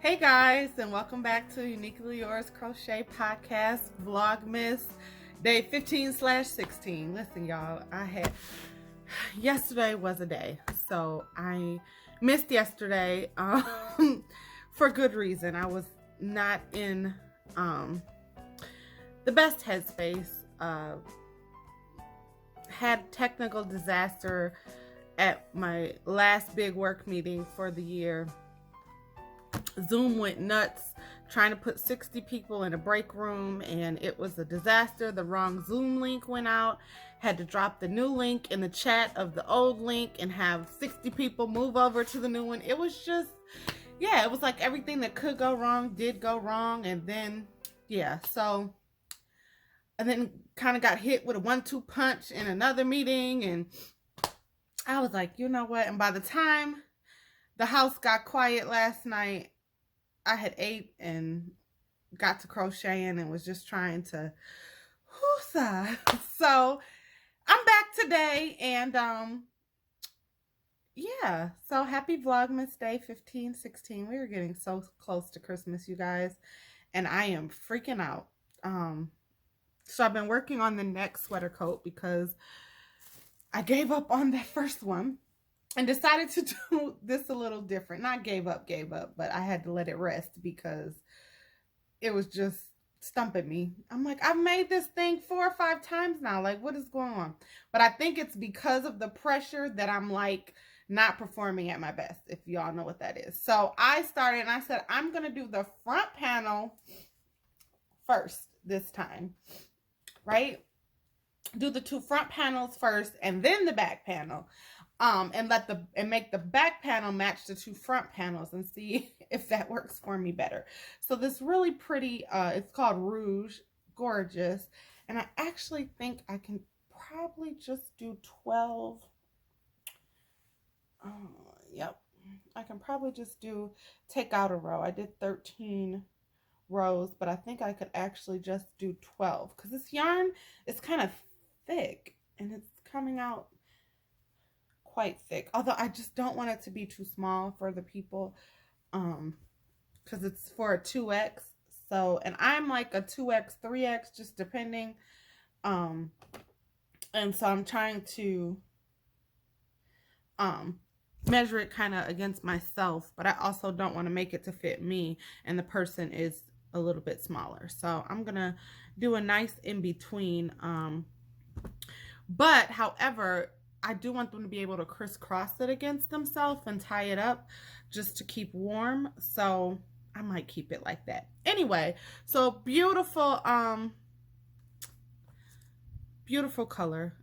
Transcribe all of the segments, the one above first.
Hey guys, and welcome back to Uniquely Yours Crochet Podcast Vlogmas Day 15/16. Listen, y'all, yesterday was a day, so I missed yesterday for good reason. I was not in the best headspace. Had technical disaster at my last big work meeting for the year. Zoom went nuts trying to put 60 people in a break room, and it was a disaster. The wrong Zoom link went out. Had to drop the new link in the chat of the old link and have 60 people move over to the new one. It was just, yeah, it was like everything that could go wrong did go wrong. And then, and then kind of got hit with a 1-2 punch in another meeting. And I was like, you know what? And by the time the house got quiet last night, I had ate and got to crocheting and was just trying to whoosah. So I'm back today, and yeah, so happy Vlogmas Day 15/16. We are getting so close to Christmas, you guys, and I am freaking out. So I've been working on the next sweater coat because I gave up on that first one and decided to do this a little different. Not gave up, but I had to let it rest because it was just stumping me. I'm like, I've made this thing 4 or 5 times now. Like, what is going on? But I think it's because of the pressure that I'm like not performing at my best, if y'all know what that is. So I started and I said, I'm going to do the front panel first this time, right? Do the 2 front panels first and then the back panel. And make the back panel match the 2 front panels and see if that works for me better. So this really pretty, it's called Rouge, gorgeous. And I actually think I can probably just do 12. Yep. I can probably just take out a row. I did 13 rows, but I think I could actually just do 12 because this yarn is kind of thick and it's coming out quite thick, although I just don't want it to be too small for the people because it's for a 2X. So, and I'm like a 2X 3X, just depending, and so I'm trying to measure it kind of against myself, but I also don't want to make it to fit me, and the person is a little bit smaller, so I'm gonna do a nice in between. But however, I do want them to be able to crisscross it against themselves and tie it up just to keep warm. So I might keep it like that. Anyway, so beautiful, beautiful color.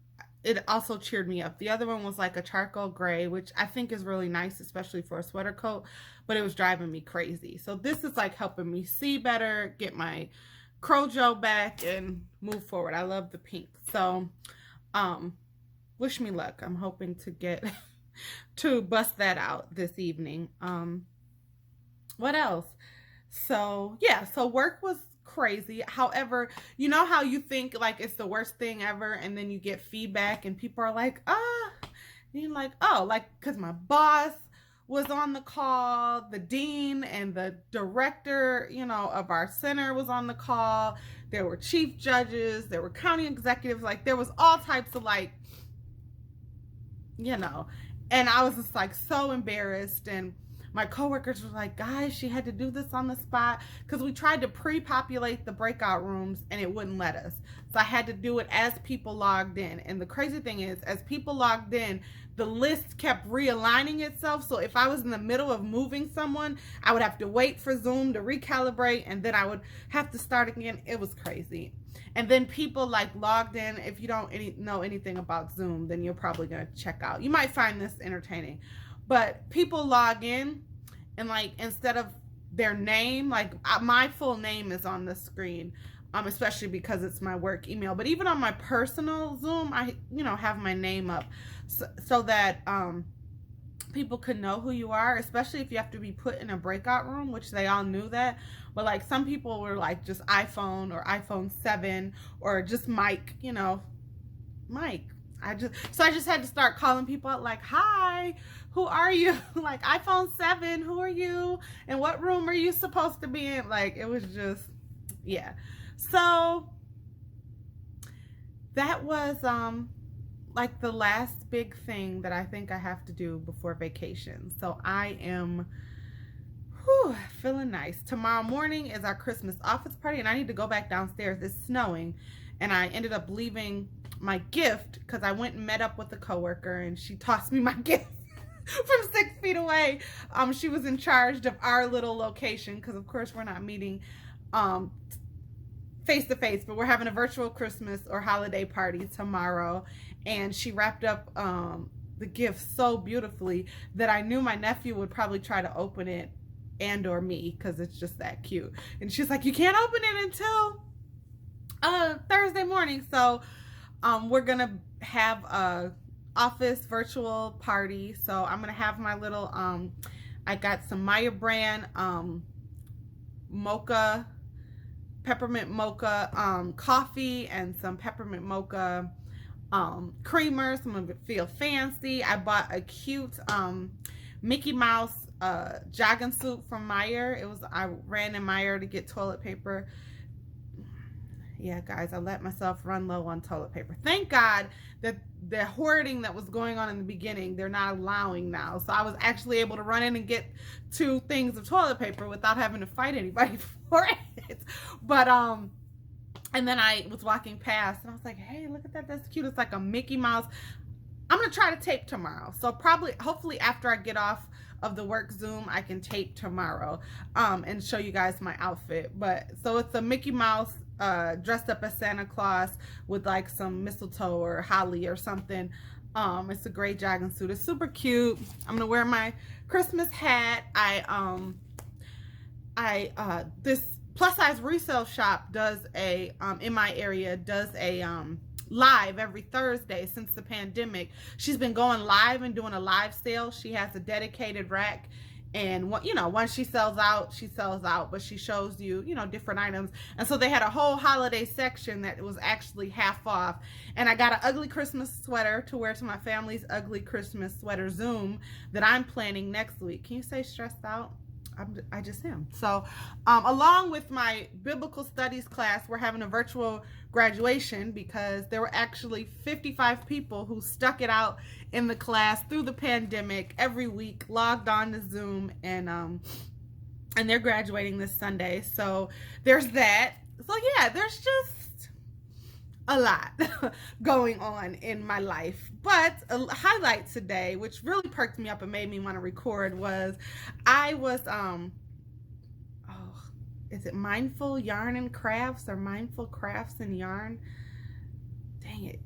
It also cheered me up. The other one was like a charcoal gray, which I think is really nice, especially for a sweater coat, but it was driving me crazy. So this is like helping me see better, get my crojo back, and move forward. I love the pink. So, wish me luck. I'm hoping to get to bust that out this evening. What else? So yeah, so work was crazy. However, you know how you think like it's the worst thing ever, and then you get feedback and people are like, and you're like, oh, like, because my boss was on the call, the dean and the director, of our center was on the call. There were chief judges, there were county executives, like there was all types of like, and I was just like so embarrassed, and my coworkers were like, guys, she had to do this on the spot because we tried to pre-populate the breakout rooms and it wouldn't let us. So I had to do it as people logged in. And the crazy thing is, as people logged in, the list kept realigning itself. So if I was in the middle of moving someone, I would have to wait for Zoom to recalibrate, and then I would have to start again. It was crazy. And then people like logged in. If you don't know anything about Zoom, then you're probably going to check out. You might find this entertaining. But people log in and like instead of their name, like my full name is on the screen, especially because it's my work email. But even on my personal Zoom, I have my name up so that people could know who you are, especially if you have to be put in a breakout room, which they all knew that. But like some people were like just iPhone or iPhone 7 or just Mike, Mike. I just had to start calling people out like, hi, who are you? Like, iPhone 7, who are you? And what room are you supposed to be in? Like, it was just, yeah. So that was like the last big thing that I think I have to do before vacation. So I am feeling nice. Tomorrow morning is our Christmas office party, and I need to go back downstairs. It's snowing, and I ended up leaving my gift because I went and met up with a coworker, and she tossed me my gift from 6 feet away. She was in charge of our little location because, of course, we're not meeting face to face, but we're having a virtual Christmas or holiday party tomorrow, and she wrapped up the gift so beautifully that I knew my nephew would probably try to open it, and or me, because it's just that cute. And she's like, you can't open it until Thursday morning. So we're gonna have a office virtual party. So I'm gonna have my little I got some Maya brand mocha, peppermint mocha coffee, and some peppermint mocha creamers. I'm gonna feel fancy. I bought a cute Mickey Mouse jogging suit from Meijer. I ran in Meijer to get toilet paper. Yeah, guys, I let myself run low on toilet paper. Thank God that the hoarding that was going on in the beginning, they're not allowing now. So I was actually able to run in and get 2 things of toilet paper without having to fight anybody for it. But and then I was walking past and I was like, hey, look at that, that's cute. It's like a Mickey Mouse. I'm gonna try to tape tomorrow. So hopefully after I get off of the work Zoom, I can tape tomorrow and show you guys my outfit. But so it's a Mickey Mouse dressed up as Santa Claus with like some mistletoe or holly or something. It's a gray jogging suit. It's super cute. I'm gonna wear my Christmas hat. This plus size resale shop does a in my area does a live every Thursday since the pandemic. She's been going live and doing a live sale. She has a dedicated rack, and once she sells out, but she shows you, different items. And so they had a whole holiday section that was actually half off. And I got an ugly Christmas sweater to wear to my family's ugly Christmas sweater Zoom that I'm planning next week. Can you say stressed out? I just am. So along with my biblical studies class, we're having a virtual graduation because there were actually 55 people who stuck it out in the class through the pandemic every week, logged on to Zoom, and they're graduating this Sunday. So there's that. So yeah, there's just a lot going on in my life. But a highlight today, which really perked me up and made me want to record, was I was is it Mindful Yarn and Crafts or Mindful Crafts and Yarn? Dang it,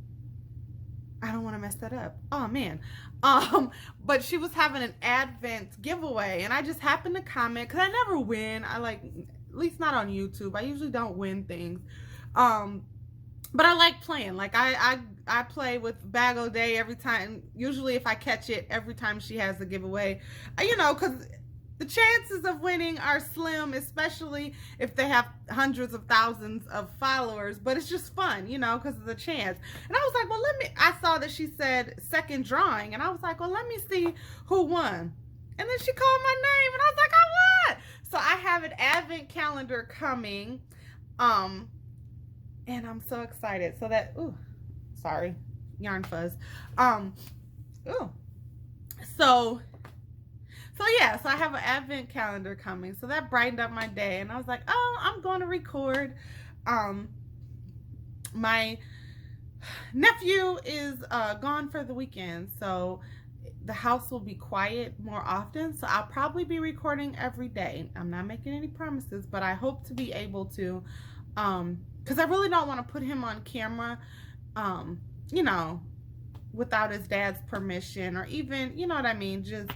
I don't want to mess that up. Oh man. But she was having an Advent giveaway, and I just happened to comment because I never win. At least not on YouTube. I usually don't win things. But I like playing. Like I play with Bag O' Day every time. Usually if I catch it, every time she has a giveaway, because the chances of winning are slim, especially if they have hundreds of thousands of followers. But it's just fun, because of the chance. And I was like, well, I saw that she said second drawing, and I was like, well, let me see who won. And then she called my name, and I was like, I won. So I have an Advent calendar coming. And I'm so excited. So that, sorry, yarn fuzz. So yeah, so I have an Advent calendar coming. So that brightened up my day. And I was like, I'm going to record. My nephew is gone for the weekend. So the house will be quiet more often. So I'll probably be recording every day. I'm not making any promises, but I hope to be able to, because I really don't want to put him on camera, without his dad's permission, or even, you know what I mean, just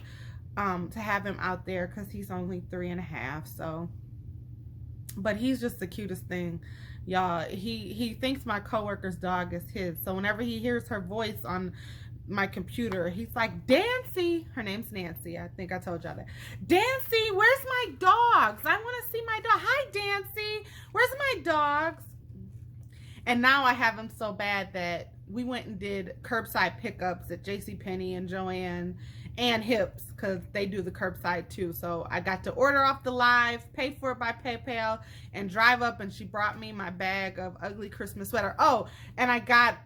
to have him out there, because he's only 3.5. So, but he's just the cutest thing, y'all. He thinks my coworker's dog is his. So whenever he hears her voice on my computer, he's like, Dancy, her name's Nancy, I think I told y'all that. Dancy, where's my dogs? I want to see my dog. Hi, Dancy, where's my dogs? And now I have him so bad that we went and did curbside pickups at JCPenney and Joann and Hips, because they do the curbside too. So I got to order off the live, pay for it by PayPal, and drive up, and she brought me my bag of ugly Christmas sweater. Oh, and I got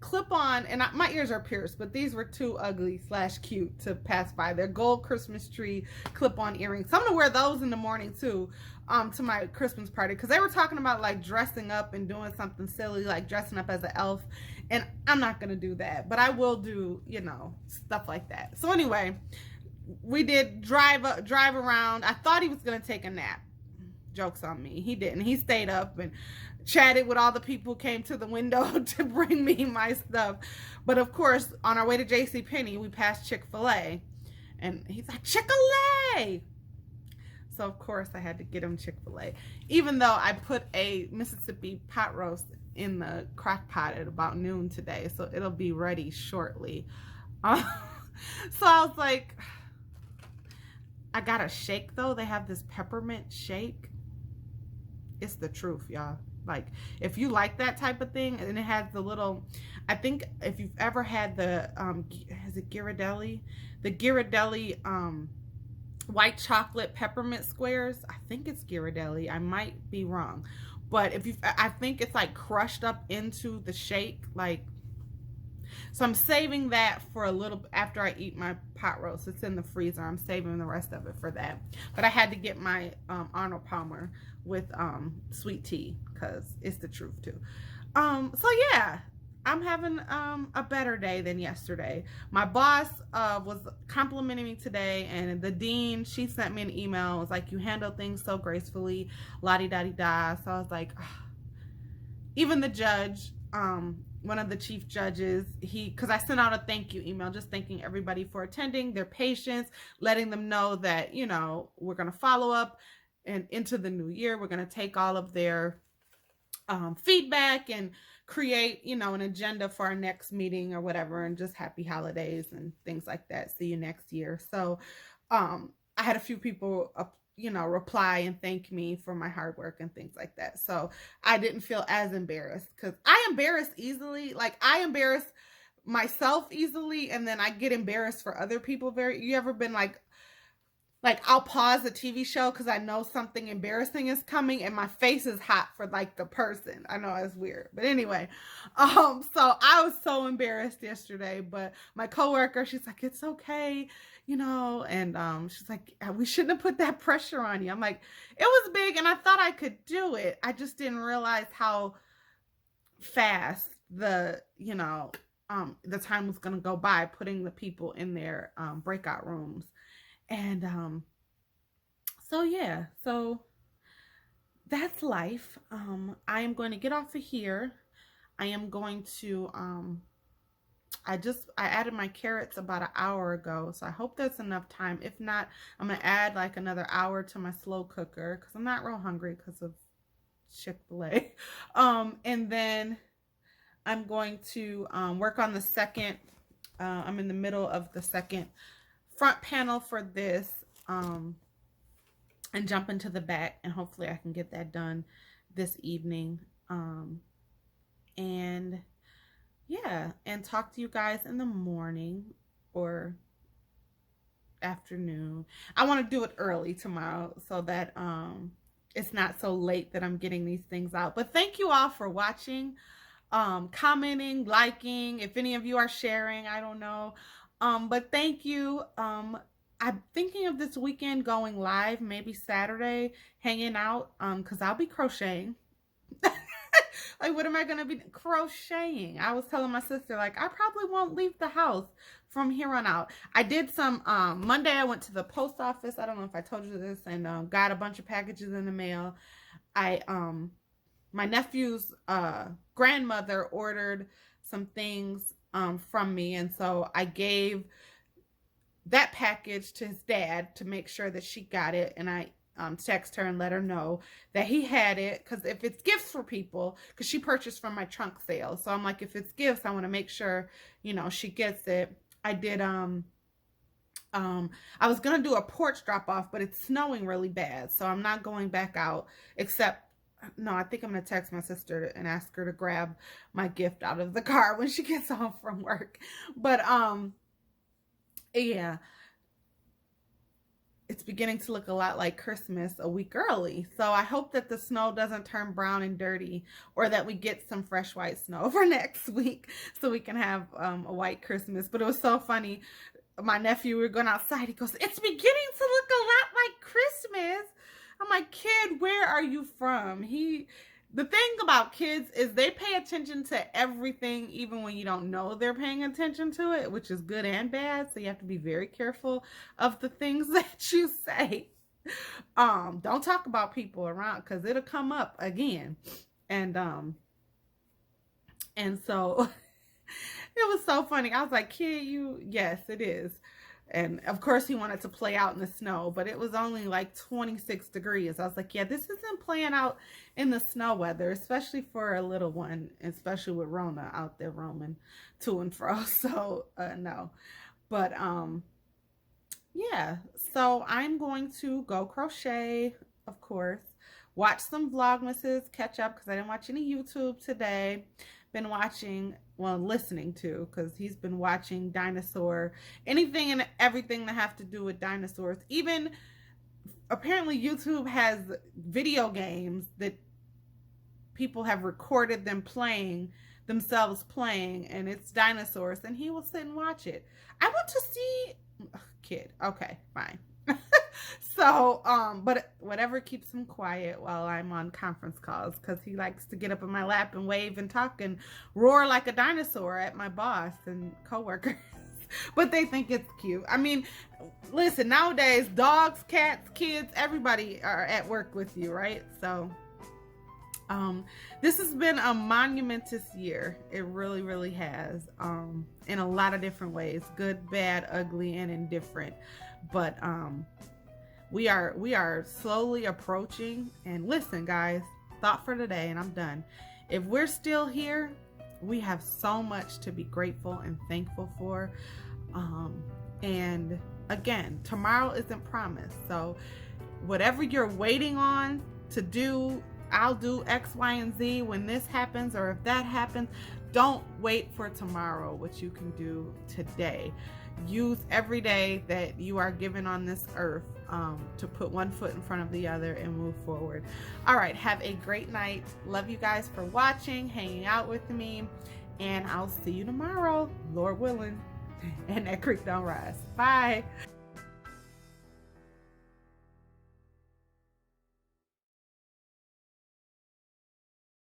clip-on, and my ears are pierced, but these were too ugly / cute to pass by. They're gold Christmas tree clip-on earrings. So I'm gonna wear those in the morning too, to my Christmas party, because they were talking about like dressing up and doing something silly, like dressing up as an elf, and I'm not gonna do that, but I will do, you know, stuff like that. So anyway, we did drive around. I thought he was gonna take a nap. Joke's on me. He didn't. He stayed up and chatted with all the people who came to the window to bring me my stuff. But of course, on our way to JCPenney, we passed Chick-fil-A, and he's like, Chick-fil-A! So of course I had to get him Chick-fil-A, even though I put a Mississippi pot roast in the crock pot at about noon today, so it'll be ready shortly. So I was like, I got a shake though. They have this peppermint shake. It's the truth, y'all. Like, if you like that type of thing, and it has the little, I think if you've ever had the is it Ghirardelli? The Ghirardelli white chocolate peppermint squares. I think it's Ghirardelli. I might be wrong. But if you, I think it's like crushed up into the shake, like. So I'm saving that for a little after I eat my pot roast. It's in the freezer. I'm saving the rest of it for that. But I had to get my Arnold Palmer with sweet tea, because it's the truth too. So yeah, I'm having a better day than yesterday. My boss was complimenting me today, and the dean, she sent me an email. It was like, you handle things so gracefully, la-di-da-di-da. So I was like, ugh. Even the judge, one of the chief judges, because I sent out a thank you email just thanking everybody for attending, their patience, letting them know that, you know, we're going to follow up and into the new year. We're going to take all of their feedback and create, you know, an agenda for our next meeting or whatever, and just happy holidays and things like that. See you next year. So I had a few people you know, reply and thank me for my hard work and things like that. So I didn't feel as embarrassed, because I embarrass easily. Like, I embarrass myself easily, and then I get embarrassed for other people. You ever been like I'll pause a TV show because I know something embarrassing is coming, and my face is hot for like the person. I know it's weird, but anyway, so I was so embarrassed yesterday. But my coworker, she's like, it's okay, you know, and she's like, we shouldn't have put that pressure on you. I'm like, it was big, and I thought I could do it. I just didn't realize how fast the time was gonna go by putting the people in their breakout rooms. And so yeah, so that's life. I am going to get off of here. I am going to I added my carrots about an hour ago, so I hope that's enough time. If not, I'm gonna add like another hour to my slow cooker, because I'm not real hungry because of Chick-fil-A. And then I'm going to work on the second, I'm in the middle of the second front panel for this, and jump into the back, and hopefully I can get that done this evening. And yeah, and talk to you guys in the morning or afternoon. I want to do it early tomorrow so that it's not so late that I'm getting these things out. But thank you all for watching, commenting, liking. If any of you are sharing, I don't know. But thank you. I'm thinking of this weekend going live, maybe Saturday, hanging out, because I'll be crocheting. Like, what am I going to be crocheting? I was telling my sister, like, I probably won't leave the house from here on out. I did some, Monday I went to the post office. I don't know if I told you this, and got a bunch of packages in the mail. My nephew's grandmother ordered some things from me, and so I gave that package to his dad to make sure that she got it, and I text her and let her know that he had it, because if it's gifts for people, because she purchased from my trunk sale, so I'm like, if it's gifts, I want to make sure, you know, she gets it. I did I was gonna do a porch drop off, but it's snowing really bad, so I'm not going back out, except no, I think I'm going to text my sister and ask her to grab my gift out of the car when she gets home from work. But, yeah, it's beginning to look a lot like Christmas a week early. So I hope that the snow doesn't turn brown and dirty, or that we get some fresh white snow for next week so we can have a white Christmas. But it was so funny. My nephew, we were going outside. He goes, "It's beginning to look a lot like Christmas." I'm like, "Kid, where are you from?" The thing about kids is they pay attention to everything, even when you don't know they're paying attention to it, which is good and bad. So you have to be very careful of the things that you say. Don't talk about people around, because it'll come up again. And so it was so funny. I was like, "Kid, yes, it is." And of course he wanted to play out in the snow, but it was only like 26 degrees. I was like, yeah, this isn't playing out in the snow weather, especially for a little one, especially with Rona out there roaming to and fro. So no. But yeah, so I'm going to go crochet, of course, watch some Vlogmases, catch up, because I didn't watch any YouTube today. Been watching, well, listening to, because he's been watching dinosaur, anything and everything that have to do with dinosaurs. Even apparently YouTube has video games that people have recorded themselves playing, and it's dinosaurs, and he will sit and watch it. I want to see, kid, okay, fine. So, but whatever keeps him quiet while I'm on conference calls, because he likes to get up in my lap and wave and talk and roar like a dinosaur at my boss and coworkers. But they think it's cute. I mean, listen, nowadays, dogs, cats, kids, everybody are at work with you, right? So, this has been a monumentous year. It really, really has, in a lot of different ways, good, bad, ugly, and indifferent. But, we are slowly approaching. And listen, guys, thought for today, and I'm done. If we're still here, we have so much to be grateful and thankful for. And again, tomorrow isn't promised. So whatever you're waiting on to do, I'll do X, Y, and Z when this happens, or if that happens. Don't wait for tomorrow what you can do today. Use every day that you are given on this earth to put one foot in front of the other and move forward. All right, have a great night. Love you guys for watching, hanging out with me, and I'll see you tomorrow, Lord willing, and that creek don't rise. Bye.